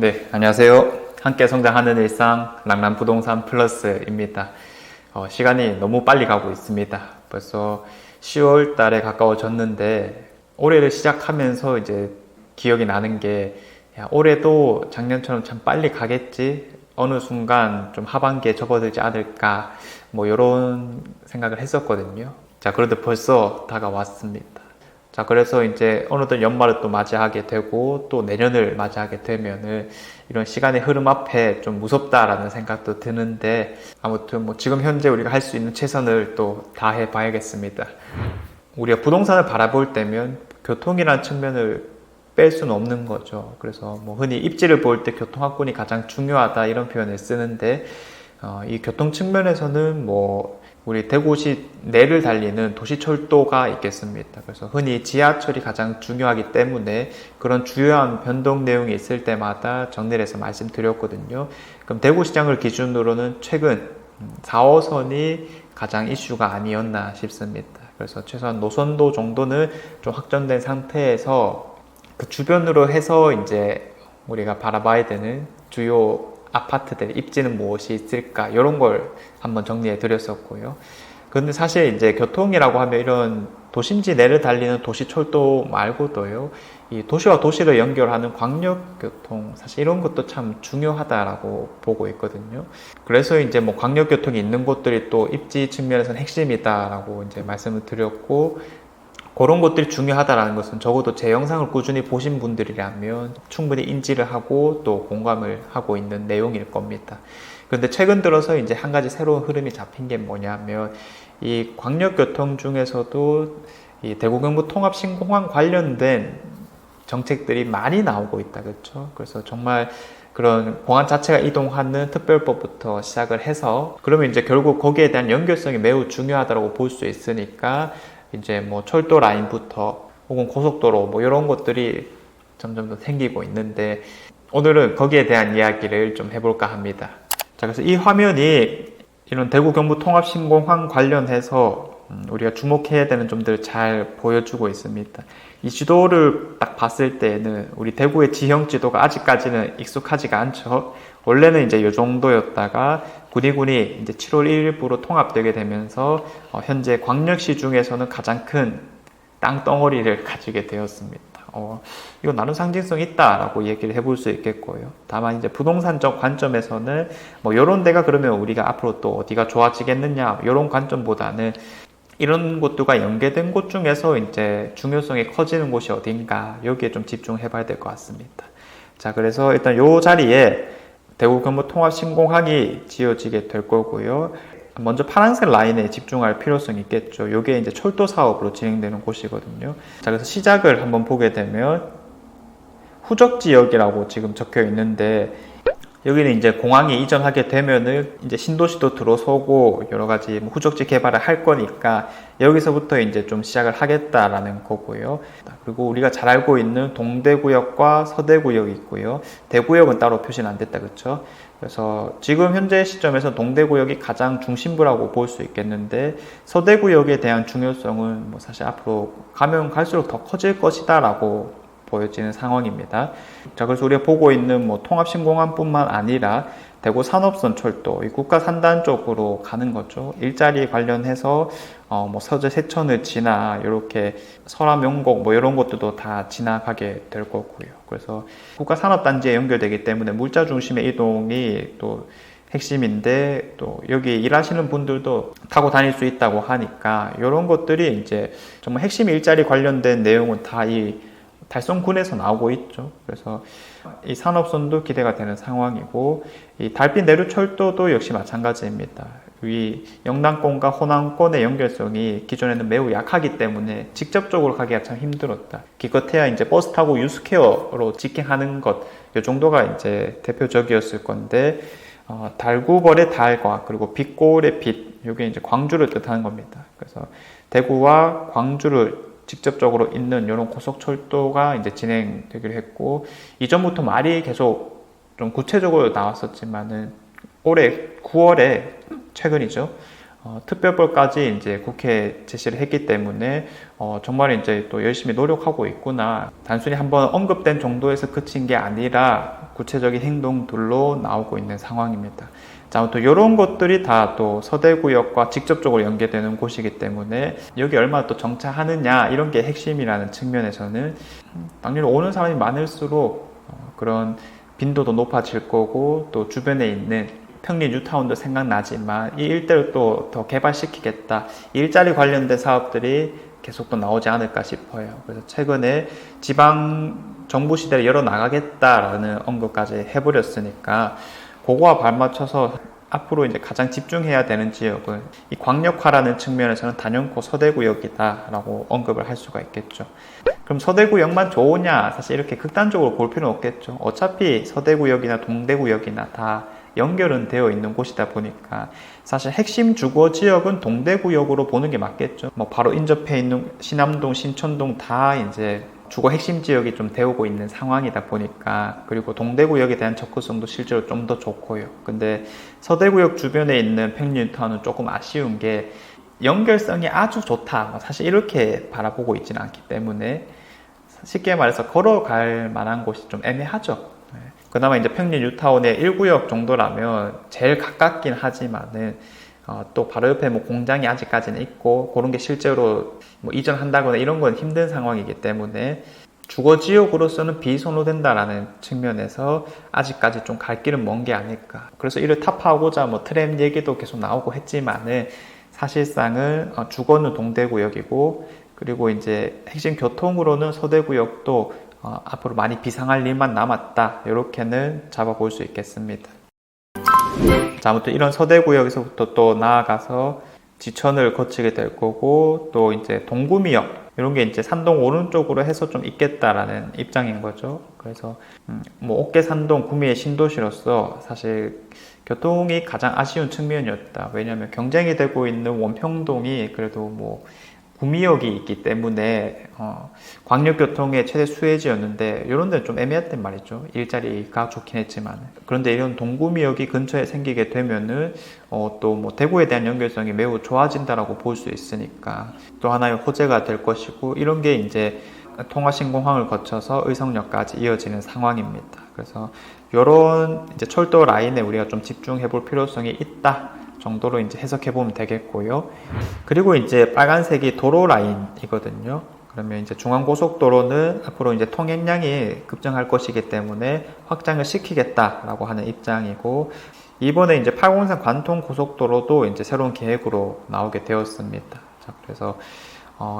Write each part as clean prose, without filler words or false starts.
네, 안녕하세요. 함께 성장하는 일상 랑람부동산 플러스입니다. 시간이 너무 빨리 가고 있습니다. 벌써 10월 달에 가까워졌는데 올해를 시작하면서 이제 기억이 나는 게 야, 올해도 작년처럼 참 빨리 가겠지? 어느 순간 좀 하반기에 접어들지 않을까? 뭐 이런 생각을 했었거든요. 자, 그런데 벌써 다가왔습니다. 자, 그래서 이제 어느덧 연말을 또 맞이하게 되고 또 내년을 맞이하게 되면은 이런 시간의 흐름 앞에 좀 무섭다라는 생각도 드는데 아무튼 뭐 지금 현재 우리가 할 수 있는 최선을 또 다해 봐야겠습니다. 우리가 부동산을 바라볼 때면 교통이라는 측면을 뺄 수는 없는 거죠. 그래서 뭐 흔히 입지를 볼 때 교통합군이 가장 중요하다 이런 표현을 쓰는데 이 교통 측면에서는 뭐 우리 대구시 내를 달리는 도시철도가 있겠습니다. 그래서 흔히 지하철이 가장 중요하기 때문에 그런 주요한 변동 내용이 있을 때마다 정리를 해서 말씀드렸거든요. 그럼 대구시장을 기준으로는 최근 4호선이 가장 이슈가 아니었나 싶습니다. 그래서 최소한 노선도 정도는 좀 확정된 상태에서 그 주변으로 해서 이제 우리가 바라봐야 되는 주요 아파트들 입지는 무엇이 있을까 이런 걸 한번 정리해 드렸었고요. 근데 사실 이제 교통이라고 하면 이런 도심지 내를 달리는 도시철도 말고도요, 이 도시와 도시를 연결하는 광역교통 사실 이런 것도 참 중요하다라고 보고 있거든요. 그래서 이제 뭐 광역교통이 있는 곳들이 또 입지 측면에서는 핵심이다라고 이제 말씀을 드렸고, 그런 것들이 중요하다는 것은 적어도 제 영상을 꾸준히 보신 분들이라면 충분히 인지를 하고 또 공감을 하고 있는 내용일 겁니다. 그런데 최근 들어서 이제 한 가지 새로운 흐름이 잡힌 게 뭐냐면 이 광역교통 중에서도 이 대구 경부 통합 신공항 관련된 정책들이 많이 나오고 있다, 그렇죠? 그래서 정말 그런 공항 자체가 이동하는 특별법부터 시작을 해서 그러면 이제 결국 거기에 대한 연결성이 매우 중요하다고 볼 수 있으니까 이제 뭐 철도 라인부터 혹은 고속도로 뭐 이런 것들이 점점 더 생기고 있는데 오늘은 거기에 대한 이야기를 좀 해볼까 합니다. 자, 그래서 이 화면이 이런 대구 경부 통합 신공항 관련해서 우리가 주목해야 되는 점들을 잘 보여주고 있습니다. 이 지도를 딱 봤을 때는 우리 대구의 지형 지도가 아직까지는 익숙하지가 않죠. 원래는 이제 이 정도였다가 군위군이 이제 7월 1일부로 통합되게 되면서 현재 광역시 중에서는 가장 큰 땅덩어리를 가지게 되었습니다. 이거 나름 상징성이 있다라고 얘기를 해볼 수 있겠고요. 다만 이제 부동산적 관점에서는 뭐 이런 데가 그러면 우리가 앞으로 또 어디가 좋아지겠느냐 이런 관점보다는 이런 곳들과 연계된 곳 중에서 이제 중요성이 커지는 곳이 어딘가 여기에 좀 집중해 봐야 될 것 같습니다. 자, 그래서 일단 이 자리에 대구 경부 통합 신공항이 지어지게 될 거고요. 먼저 파란색 라인에 집중할 필요성이 있겠죠. 이게 이제 철도 사업으로 진행되는 곳이거든요. 자, 그래서 시작을 한번 보게 되면 후적 지역이라고 지금 적혀 있는데 여기는 이제 공항이 이전하게 되면은 이제 신도시도 들어서고 여러 가지 후적지 개발을 할 거니까 여기서부터 이제 좀 시작을 하겠다라는 거고요. 그리고 우리가 잘 알고 있는 동대구역과 서대구역이 있고요. 대구역은 따로 표시는 안 됐다, 그렇죠? 그래서 지금 현재 시점에서 동대구역이 가장 중심부라고 볼 수 있겠는데 서대구역에 대한 중요성은 뭐 사실 앞으로 가면 갈수록 더 커질 것이다라고 보여지는 상황입니다. 자, 그래서 우리가 보고 있는 뭐 통합신공항뿐만 아니라 대구 산업선 철도, 이 국가 산단 쪽으로 가는 거죠. 일자리 관련해서 뭐 서재 세천을 지나 이렇게 설암 용곡 뭐 이런 것들도 다 지나가게 될 거고요. 그래서 국가 산업단지에 연결되기 때문에 물자 중심의 이동이 또 핵심인데 또 여기 일하시는 분들도 타고 다닐 수 있다고 하니까 이런 것들이 이제 정말 핵심 일자리 관련된 내용은 다 이 달성군에서 나오고 있죠. 그래서 이 산업선도 기대가 되는 상황이고 이 달빛 내륙철도도 역시 마찬가지입니다. 이 영남권과 호남권의 연결성이 기존에는 매우 약하기 때문에 직접적으로 가기가 참 힘들었다. 기껏해야 이제 버스 타고 유스케어로 직행하는 것, 이 정도가 이제 대표적이었을 건데 달구벌의 달과 그리고 빛골의 빛, 이게 이제 광주를 뜻하는 겁니다. 그래서 대구와 광주를 직접적으로 잇는 이런 고속철도가 이제 진행되기로 했고 이전부터 말이 계속 좀 구체적으로 나왔었지만은 올해 9월에 최근이죠. 특별법까지 이제 국회에 제시를 했기 때문에 정말 이제 또 열심히 노력하고 있구나. 단순히 한번 언급된 정도에서 그친 게 아니라 구체적인 행동들로 나오고 있는 상황입니다. 자, 아무튼 이런 것들이 다 또 서대구역과 직접적으로 연계되는 곳이기 때문에 여기 얼마나 또 정착하느냐 이런 게 핵심이라는 측면에서는 당연히 오는 사람이 많을수록 그런 빈도도 높아질 거고 또 주변에 있는 평리 뉴타운도 생각나지만 이 일대를 또 더 개발시키겠다, 일자리 관련된 사업들이 계속 또 나오지 않을까 싶어요. 그래서 최근에 지방 정부 시대를 열어나가겠다라는 언급까지 해버렸으니까 그거와 발맞춰서 앞으로 이제 가장 집중해야 되는 지역은 이 광역화라는 측면에서는 단연코 서대구역이다라고 언급을 할 수가 있겠죠. 그럼 서대구역만 좋으냐? 사실 이렇게 극단적으로 볼 필요는 없겠죠. 어차피 서대구역이나 동대구역이나 다 연결은 되어 있는 곳이다 보니까 사실 핵심 주거 지역은 동대구역으로 보는 게 맞겠죠. 뭐 바로 인접해 있는 신암동, 신천동 다 이제 주거 핵심 지역이 좀 되어오고 있는 상황이다 보니까, 그리고 동대구역에 대한 접근성도 실제로 좀 더 좋고요. 근데 서대구역 주변에 있는 평리뉴타운은 조금 아쉬운 게 연결성이 아주 좋다, 사실 이렇게 바라보고 있지는 않기 때문에 쉽게 말해서 걸어갈 만한 곳이 좀 애매하죠. 그나마 이제 평리뉴타운의 1구역 정도라면 제일 가깝긴 하지만은 또 바로 옆에 뭐 공장이 아직까지는 있고 그런 게 실제로 뭐 이전한다거나 이런 건 힘든 상황이기 때문에 주거 지역으로서는 비선호된다라는 측면에서 아직까지 좀 갈 길은 먼 게 아닐까. 그래서 이를 타파하고자 뭐 트램 얘기도 계속 나오고 했지만은 사실상은 주거는 동대구역이고, 그리고 이제 핵심 교통으로는 서대구역도 앞으로 많이 비상할 일만 남았다, 이렇게는 잡아볼 수 있겠습니다. 자, 아무튼 이런 서대구역에서부터 또 나아가서 지천을 거치게 될 거고, 또 이제 동구미역 이런 게 이제 산동 오른쪽으로 해서 좀 있겠다라는 입장인 거죠. 그래서 뭐 옥계 산동 구미의 신도시로서 사실 교통이 가장 아쉬운 측면이었다. 왜냐하면 경쟁이 되고 있는 원평동이 그래도 뭐 구미역이 있기 때문에 광역교통의 최대 수혜지였는데 이런 데는 좀 애매했단 말이죠. 일자리가 좋긴 했지만. 그런데 이런 동구미역이 근처에 생기게 되면은 또 뭐 대구에 대한 연결성이 매우 좋아진다라고 볼 수 있으니까 또 하나의 호재가 될 것이고, 이런 게 이제 통화신공항을 거쳐서 의성역까지 이어지는 상황입니다. 그래서 이런 이제 철도 라인에 우리가 좀 집중해 볼 필요성이 있다 정도로 이제 해석해 보면 되겠고요. 그리고 이제 빨간색이 도로 라인이거든요. 그러면 이제 중앙고속도로는 앞으로 이제 통행량이 급증할 것이기 때문에 확장을 시키겠다라고 하는 입장이고, 이번에 이제 803 관통고속도로도 이제 새로운 계획으로 나오게 되었습니다. 자, 그래서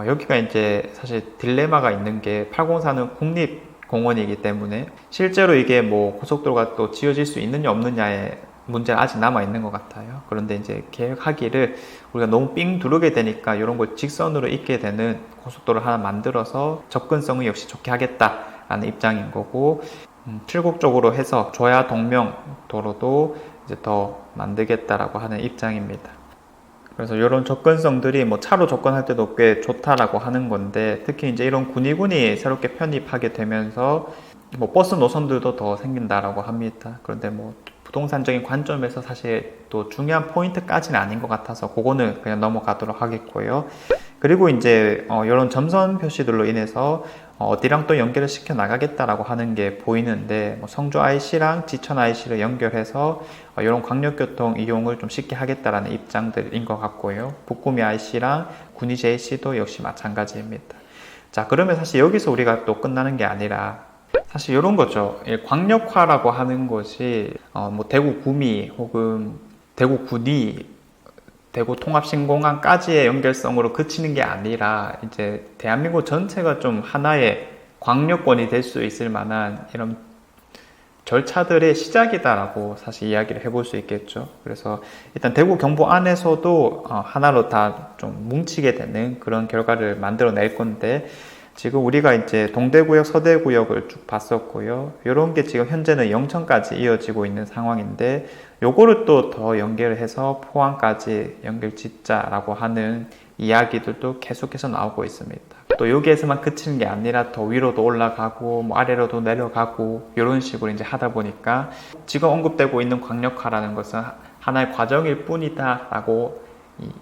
여기가 이제 사실 딜레마가 있는 게 804는 국립공원이기 때문에 실제로 이게 뭐 고속도로가 또 지어질 수 있느냐 없느냐에 문제가 아직 남아 있는 것 같아요. 그런데 이제 계획하기를 우리가 너무 삥 두르게 되니까 이런 걸 직선으로 잇게 되는 고속도로를 하나 만들어서 접근성을 역시 좋게 하겠다라는 입장인 거고, 칠곡 쪽으로 해서 조야 동명 도로도 이제 더 만들겠다라고 하는 입장입니다. 그래서 이런 접근성들이 뭐 차로 접근할 때도 꽤 좋다라고 하는 건데, 특히 이제 이런 군위군이 새롭게 편입하게 되면서 뭐 버스 노선들도 더 생긴다라고 합니다. 그런데 뭐 부동산적인 관점에서 사실 또 중요한 포인트까지는 아닌 것 같아서 그거는 그냥 넘어가도록 하겠고요. 그리고 이제 이런 점선 표시들로 인해서 어디랑 또 연결을 시켜 나가겠다라고 하는 게 보이는데, 뭐 성주 IC랑 지천 IC를 연결해서 이런 광역교통 이용을 좀 쉽게 하겠다라는 입장들인 것 같고요. 북구미 IC랑 군위 JC도 역시 마찬가지입니다. 자, 그러면 사실 여기서 우리가 또 끝나는 게 아니라 사실 이런 거죠. 광역화라고 하는 것이 뭐 대구 구미 혹은 대구 군위, 대구 통합신공항까지의 연결성으로 그치는 게 아니라 이제 대한민국 전체가 좀 하나의 광역권이 될 수 있을 만한 이런 절차들의 시작이다라고 사실 이야기를 해볼 수 있겠죠. 그래서 일단 대구 경북 안에서도 하나로 다 좀 뭉치게 되는 그런 결과를 만들어낼 건데, 지금 우리가 이제 동대구역, 서대구역을 쭉 봤었고요. 이런 게 지금 현재는 영천까지 이어지고 있는 상황인데, 요거를 또 더 연결해서 포항까지 연결 짓자라고 하는 이야기들도 계속해서 나오고 있습니다. 또 여기에서만 그치는 게 아니라 더 위로도 올라가고 뭐 아래로도 내려가고 이런 식으로 이제 하다 보니까 지금 언급되고 있는 광역화라는 것은 하나의 과정일 뿐이다라고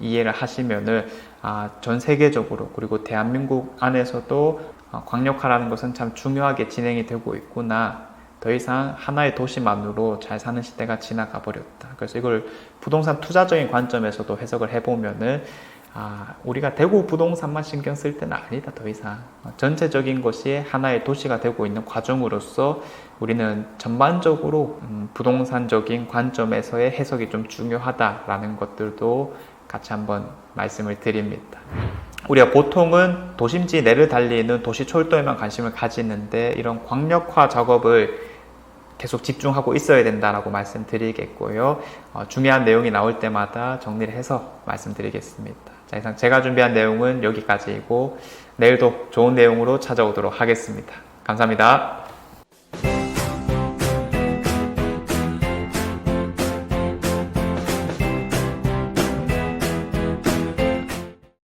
이해를 하시면은 전 세계적으로 그리고 대한민국 안에서도 광역화라는 것은 참 중요하게 진행이 되고 있구나, 더 이상 하나의 도시만으로 잘 사는 시대가 지나가 버렸다. 그래서 이걸 부동산 투자적인 관점에서도 해석을 해보면은 우리가 대구 부동산만 신경 쓸 때는 아니다. 더 이상 전체적인 것이 하나의 도시가 되고 있는 과정으로서 우리는 전반적으로 부동산적인 관점에서의 해석이 좀 중요하다라는 것들도 같이 한번 말씀을 드립니다. 우리가 보통은 도심지 내를 달리는 도시철도에만 관심을 가지는데 이런 광역화 작업을 계속 집중하고 있어야 된다라고 말씀드리겠고요. 중요한 내용이 나올 때마다 정리를 해서 말씀드리겠습니다. 자, 이상 제가 준비한 내용은 여기까지이고 내일도 좋은 내용으로 찾아오도록 하겠습니다. 감사합니다.